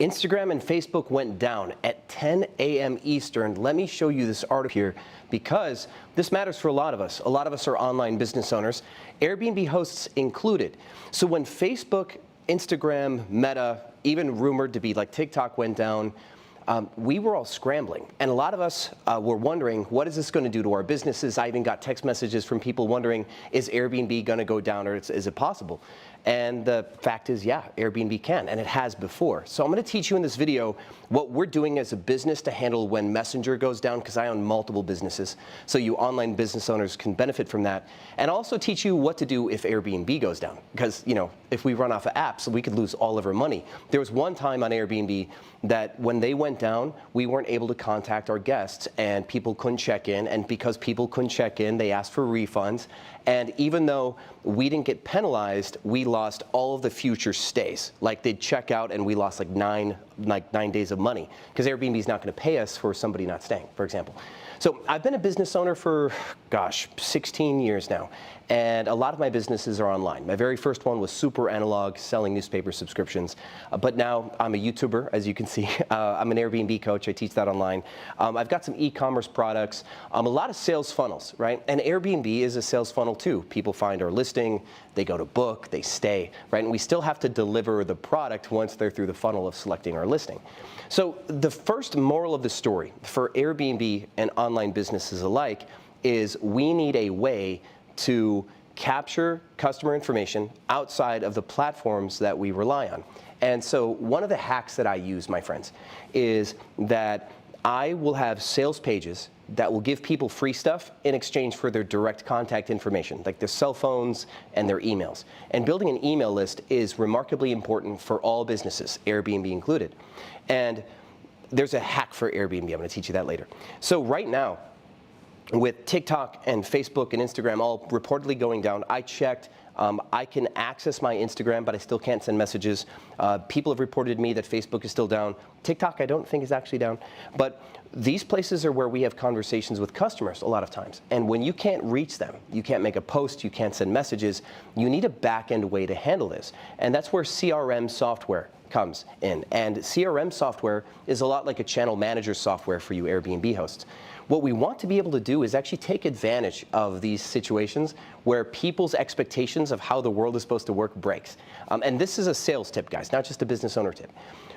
Instagram and Facebook went down at 10 a.m. Eastern. Let me show you this article here because this matters for a lot of us. A lot of us are online business owners, Airbnb hosts included. So when Facebook, Instagram, Meta, even rumored to be like TikTok went down, we were all scrambling. And a lot of us were wondering, what is this going to do to our businesses? I even got text messages from people wondering, is Airbnb going to go down or is it possible? And the fact is, yeah, Airbnb can, and it has before. So I'm going to teach you in this video what we're doing as a business to handle when Messenger goes down, because I own multiple businesses. So you online business owners can benefit from that. And also teach you what to do if Airbnb goes down. Because, you know, if we run off of apps, we could lose all of our money. There was one time on Airbnb that when they went down, we weren't able to contact our guests and people couldn't check in. And because people couldn't check in, they asked for refunds. And even though we didn't get penalized, we lost all of the future stays. Like they'd check out and we lost like nine days of money because Airbnb is not going to pay us for somebody not staying, for example. So I've been a business owner for, 16 years now, and a lot of my businesses are online. My very first one was super analog, selling newspaper subscriptions, but now I'm a YouTuber, as you can see. I'm an Airbnb coach. I teach that online. I've got some e-commerce products, a lot of sales funnels, right? And Airbnb is a sales funnel too. People find our listing, they go to book, they stay, right? And we still have to deliver the product once they're through the funnel of selecting our listing. So the first moral of the story for Airbnb and online businesses alike is we need a way to capture customer information outside of the platforms that we rely on. And so one of the hacks that I use, my friends, is that I will have sales pages that will give people free stuff in exchange for their direct contact information, like their cell phones and their emails. And building an email list is remarkably important for all businesses, Airbnb included. And there's a hack for Airbnb. I'm going to teach you that later. So right now, with TikTok and Facebook and Instagram all reportedly going down, I checked. I can access my Instagram, but I still can't send messages. People have reported to me that Facebook is still down. TikTok, I don't think is actually down. But these places are where we have conversations with customers a lot of times. And when you can't reach them, you can't make a post, you can't send messages, you need a back-end way to handle this. And that's where CRM software comes in. And CRM software is a lot like a channel manager software for you Airbnb hosts. What we want to be able to do is actually take advantage of these situations where people's expectations of how the world is supposed to work breaks. And this is a sales tip, guys, not just a business owner tip.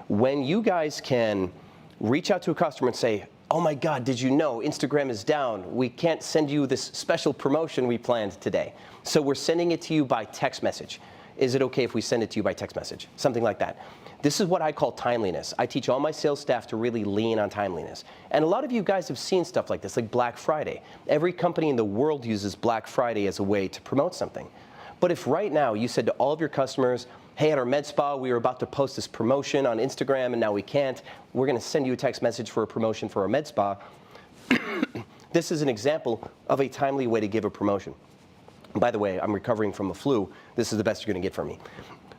When you guys can reach out to a customer and say, oh my God, did you know Instagram is down? We can't send you this special promotion we planned today. So we're sending it to you by text message. Is it okay if we send it to you by text message? Something like that. This is what I call timeliness. I teach all my sales staff to really lean on timeliness. And a lot of you guys have seen stuff like this, like Black Friday. Every company in the world uses Black Friday as a way to promote something. But if right now you said to all of your customers, hey, at our med spa, we were about to post this promotion on Instagram and now we can't. We're going to send you a text message for a promotion for our med spa. This is an example of a timely way to give a promotion. By the way, I'm recovering from a flu. This is the best you're going to get from me.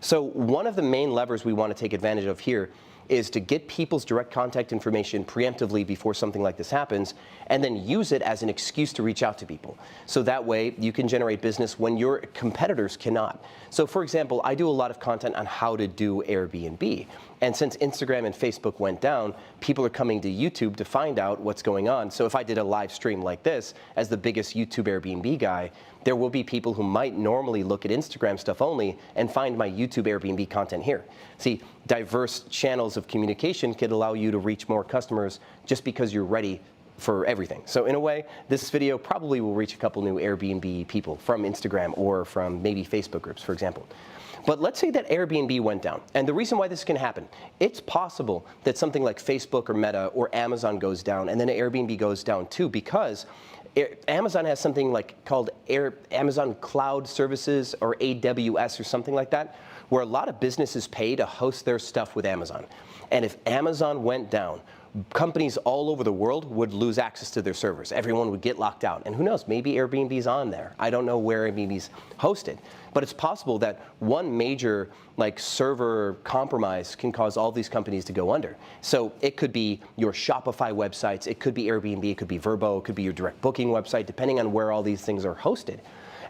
So one of the main levers we want to take advantage of here is to get people's direct contact information preemptively before something like this happens, and then use it as an excuse to reach out to people. So that way you can generate business when your competitors cannot. So for example, I do a lot of content on how to do Airbnb. And since Instagram and Facebook went down, people are coming to YouTube to find out what's going on. So if I did a live stream like this, as the biggest YouTube Airbnb guy, there will be people who might normally look at Instagram stuff only and find my YouTube Airbnb content here. See, diverse channels of communication could allow you to reach more customers just because you're ready for everything. So in a way, this video probably will reach a couple new Airbnb people from Instagram or from maybe Facebook groups, for example. But let's say that Airbnb went down. And the reason why this can happen, it's possible that something like Facebook or Meta or Amazon goes down and then Airbnb goes down too, because Amazon has something like called Amazon Cloud Services or AWS or something like that, where a lot of businesses pay to host their stuff with Amazon. And if Amazon went down, companies all over the world would lose access to their servers. Everyone would get locked out. And who knows, maybe Airbnb's on there. I don't know where Airbnb's hosted. But it's possible that one major server compromise can cause all these companies to go under. So it could be your Shopify websites, it could be Airbnb, it could be VRBO, it could be your direct booking website, depending on where all these things are hosted.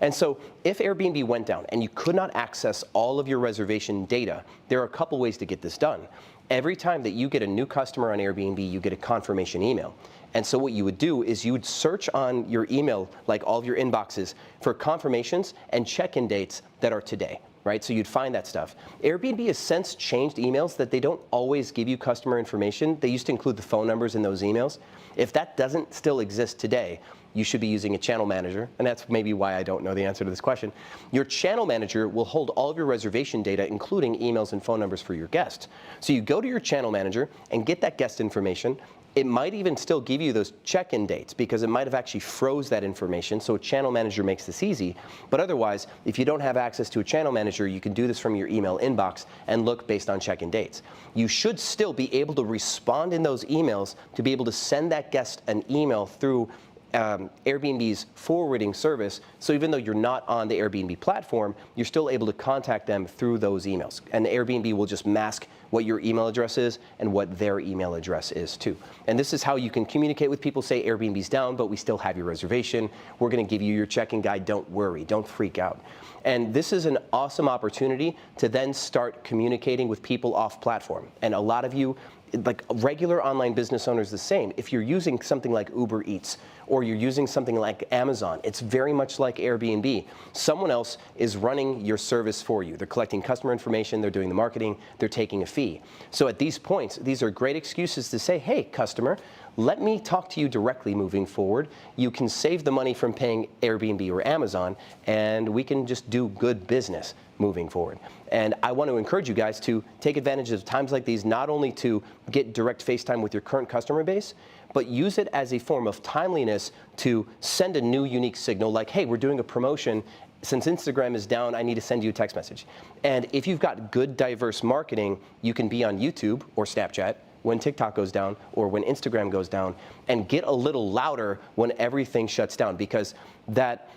And so if Airbnb went down and you could not access all of your reservation data, there are a couple ways to get this done. Every time that you get a new customer on Airbnb, you get a confirmation email. And so what you would do is you would search on your email, like all of your inboxes, for confirmations and check-in dates that are today, right? So you'd find that stuff. Airbnb has since changed emails that they don't always give you customer information. They used to include the phone numbers in those emails. If that doesn't still exist today, you should be using a channel manager, and that's maybe why I don't know the answer to this question. Your channel manager will hold all of your reservation data, including emails and phone numbers for your guests. So you go to your channel manager and get that guest information. It might even still give you those check-in dates because it might have actually froze that information, so a channel manager makes this easy. But otherwise, if you don't have access to a channel manager, you can do this from your email inbox and look based on check-in dates. You should still be able to respond in those emails to be able to send that guest an email through Airbnb's forwarding service, so even though you're not on the Airbnb platform, you're still able to contact them through those emails. And Airbnb will just mask what your email address is and what their email address is too. And this is how you can communicate with people. Say Airbnb's down, but we still have your reservation. We're going to give you your check-in guide. Don't worry. Don't freak out. And this is an awesome opportunity to then start communicating with people off platform. And a lot of you, like regular online business owners, the same. If you're using something like Uber Eats or you're using something like Amazon, it's very much like Airbnb. Someone else is running your service for you. They're collecting customer information, they're doing the marketing, they're taking a fee. So at these points, these are great excuses to say, hey, customer, let me talk to you directly moving forward. You can save the money from paying Airbnb or Amazon, and we can just do good business moving forward. And I want to encourage you guys to take advantage of times like these, not only to get direct FaceTime with your current customer base, but use it as a form of timeliness to send a new unique signal like, hey, we're doing a promotion. Since Instagram is down, I need to send you a text message. And if you've got good, diverse marketing, you can be on YouTube or Snapchat when TikTok goes down or when Instagram goes down, and get a little louder when everything shuts down, because that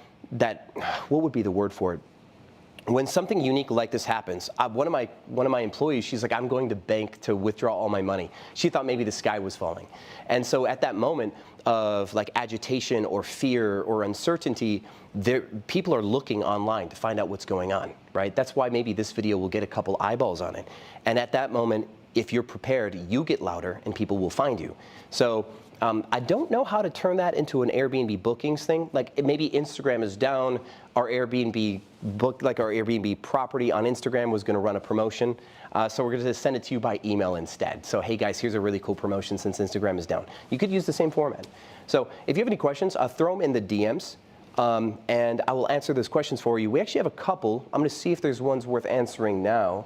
what would be the word for it? When something unique like this happens, one of my employees, she's like, I'm going to bank to withdraw all my money. She thought maybe the sky was falling. And so at that moment of like agitation or fear or uncertainty, people are looking online to find out what's going on, right? That's why maybe this video will get a couple eyeballs on it. And at that moment, if you're prepared, you get louder and people will find you. So I don't know how to turn that into an Airbnb bookings thing. Like maybe Instagram is down, our Airbnb property on Instagram was going to run a promotion. So we're going to send it to you by email instead. So hey guys, here's a really cool promotion since Instagram is down. You could use the same format. So if you have any questions, throw them in the DMs. And I will answer those questions for you. We actually have a couple. I'm going to see if there's ones worth answering now.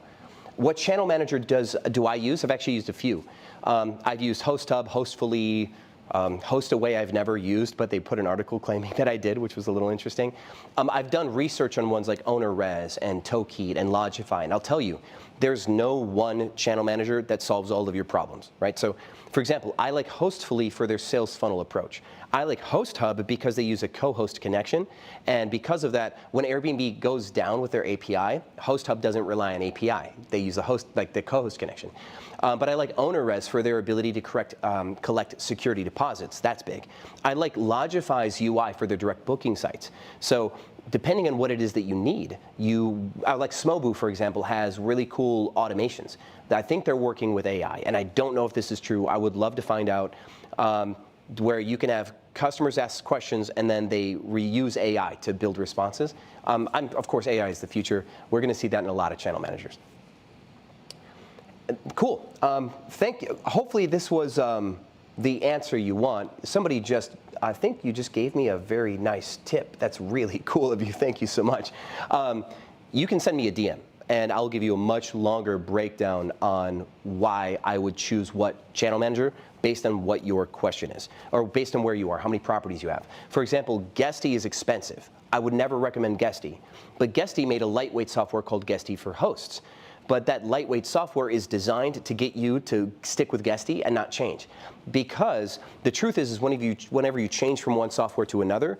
What channel manager do I use? I've actually used a few. I've used HostHub, Hostfully, HostAway I've never used, but they put an article claiming that I did, which was a little interesting. I've done research on ones like OwnerRez and Tokeet and Lodgify, and I'll tell you, there's no one channel manager that solves all of your problems, right? So, for example, I like Hostfully for their sales funnel approach. I like HostHub because they use a co-host connection, and because of that, when Airbnb goes down with their API, HostHub doesn't rely on API. They use the host, like the co-host connection. But I like OwnerRez for their ability to collect security deposits. That's big. I like Lodgify's UI for their direct booking sites. So depending on what it is that you need, like Smobu, for example, has really cool automations. I think they're working with AI, and I don't know if this is true. I would love to find out where you can have customers ask questions and then they reuse AI to build responses. Of course, AI is the future. We're going to see that in a lot of channel managers. Cool. Thank you. Hopefully this was the answer you want. I think you just gave me a very nice tip. That's really cool of you. Thank you so much. You can send me a DM, and I'll give you a much longer breakdown on why I would choose what channel manager based on what your question is, or based on where you are, how many properties you have. For example, Guesty is expensive. I would never recommend Guesty, but Guesty made a lightweight software called Guesty for hosts. But that lightweight software is designed to get you to stick with Guesty and not change. Because the truth is whenever you change from one software to another,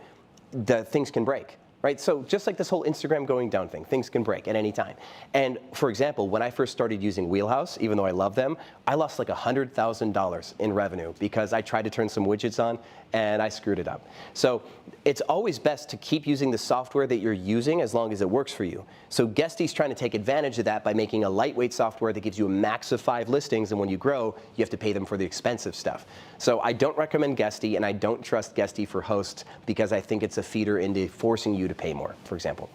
the things can break. right? So just like this whole Instagram going down thing, things can break at any time. And for example, when I first started using Wheelhouse, even though I love them, I lost like $100,000 in revenue because I tried to turn some widgets on and I screwed it up. So it's always best to keep using the software that you're using as long as it works for you. So Guesty's trying to take advantage of that by making a lightweight software that gives you a max of 5 listings, and when you grow, you have to pay them for the expensive stuff. So I don't recommend Guesty, and I don't trust Guesty for hosts because I think it's a feeder into forcing you to pay more, for example.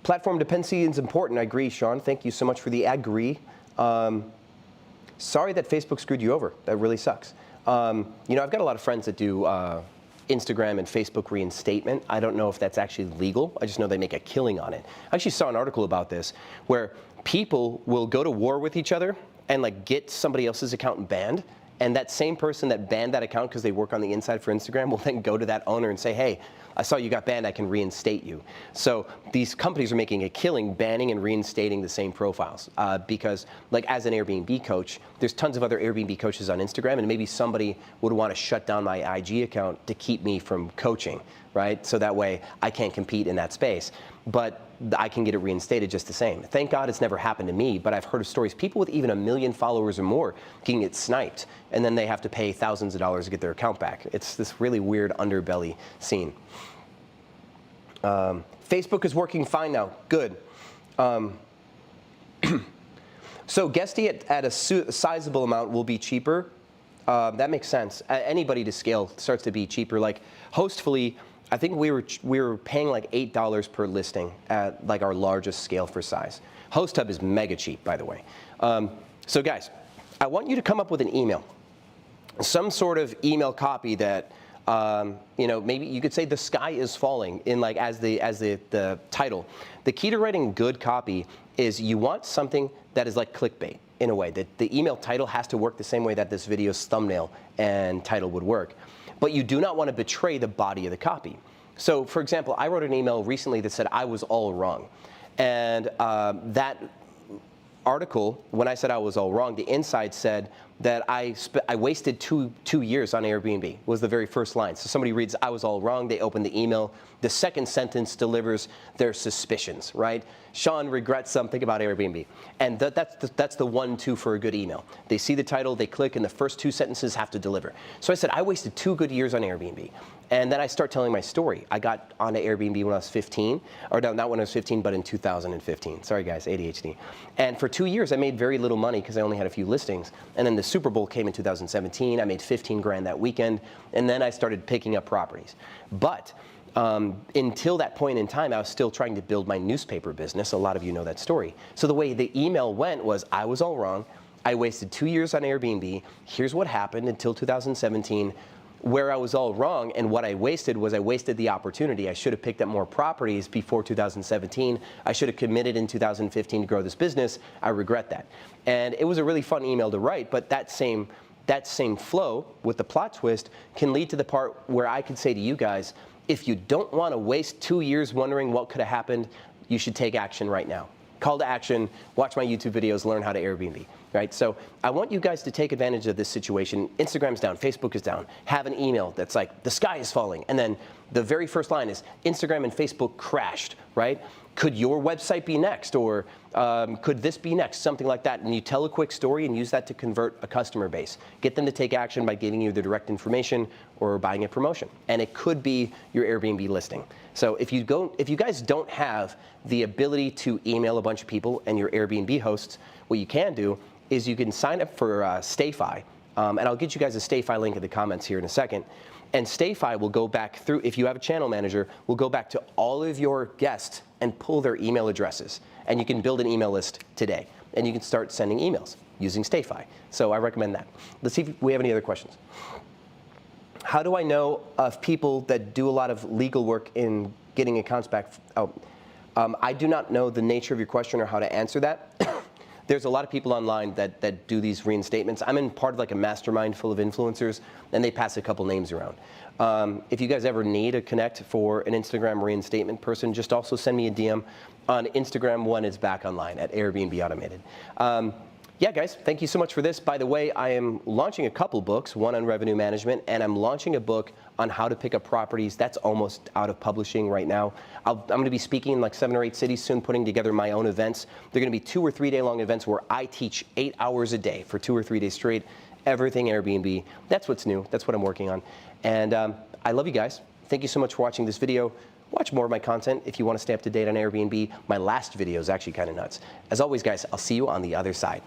Platform dependency is important. I agree, Sean. Thank you so much for the agree. Sorry that Facebook screwed you over. That really sucks. You know, I've got a lot of friends that do Instagram and Facebook reinstatement. I don't know if that's actually legal. I just know they make a killing on it. I actually saw an article about this where people will go to war with each other and like get somebody else's account banned. And that same person that banned that account because they work on the inside for Instagram will then go to that owner and say, hey, I saw you got banned, I can reinstate you. So these companies are making a killing banning and reinstating the same profiles because like as an Airbnb coach, there's tons of other Airbnb coaches on Instagram, and maybe somebody would want to shut down my IG account to keep me from coaching, right? So that way I can't compete in that space. But I can get it reinstated just the same. Thank God it's never happened to me, but I've heard of stories, people with even 1 million followers or more getting it sniped, and then they have to pay thousands of dollars to get their account back. It's this really weird underbelly scene. Facebook is working fine now. Good. So Guesty at a sizable amount will be cheaper. That makes sense. Anybody to scale starts to be cheaper. Like Hostfully, I think we were paying like $8 per listing at like our largest scale for size. HostHub is mega cheap, by the way. So guys, I want you to come up with an email, some sort of email copy that you know, maybe you could say the sky is falling in like as the title. The key to writing good copy is you want something that is like clickbait in a way, that the email title has to work the same way that this video's thumbnail and title would work. But you do not want to betray the body of the copy. So for example, I wrote an email recently that said I was all wrong. And that article, when I said I was all wrong, the inside said that I wasted two years on Airbnb, was the very first line. So somebody reads, I was all wrong, they open the email. The second sentence delivers their suspicions, right? Sean regrets something about Airbnb. And that's the 1-2 for a good email. They see the title, they click, and the first 2 sentences have to deliver. So I said, I wasted 2 good years on Airbnb. And then I start telling my story. I got onto Airbnb when I was 15, or no, not when I was 15, but in 2015. Sorry guys, ADHD. And for 2 years, I made very little money because I only had a few listings. And then the Super Bowl came in 2017. I made 15 grand that weekend. And then I started picking up properties. But until that point in time, I was still trying to build my newspaper business. A lot of you know that story. So the way the email went was, I was all wrong. I wasted 2 years on Airbnb. Here's what happened until 2017. Where I was all wrong and what I wasted was I wasted the opportunity. I should have picked up more properties before 2017. I should have committed in 2015 to grow this business. I regret that. And it was a really fun email to write, but that same flow with the plot twist can lead to the part where I could say to you guys, if you don't want to waste 2 years wondering what could have happened, you should take action right now. Call to action, watch my YouTube videos, learn how to Airbnb, right? So I want you guys to take advantage of this situation. Instagram's down, Facebook is down. Have an email that's like, the sky is falling. And then the very first line is, Instagram and Facebook crashed, right? Could your website be next? Or could this be next? Something like that. And you tell a quick story and use that to convert a customer base. Get them to take action by giving you the direct information or buying a promotion. And it could be your Airbnb listing. So if you guys don't have the ability to email a bunch of people and your Airbnb hosts, what you can do is you can sign up for StayFi. And I'll get you guys a StayFi link in the comments here in a second. And StayFi will go back through, if you have a channel manager, will go back to all of your guests and pull their email addresses. And you can build an email list today. And you can start sending emails using StayFi. So I recommend that. Let's see if we have any other questions. How do I know of people that do a lot of legal work in getting accounts back? I do not know the nature of your question or how to answer that. There's a lot of people online that do these reinstatements. I'm in part of like a mastermind full of influencers, and they pass a couple names around. If you guys ever need a connect for an Instagram reinstatement person, just also send me a DM on Instagram when it's back online at Airbnb Automated. Yeah, guys, thank you so much for this. By the way, I am launching a couple books, one on revenue management, and I'm launching a book on how to pick up properties. That's almost out of publishing right now. I'm going to be speaking in like 7 or 8 cities soon, putting together my own events. They're going to be 2 or 3 day long events where I teach 8 hours a day for 2 or 3 days straight, everything Airbnb. That's what's new. That's what I'm working on. And I love you guys. Thank you so much for watching this video. Watch more of my content if you want to stay up to date on Airbnb. My last video is actually kind of nuts. As always, guys, I'll see you on the other side.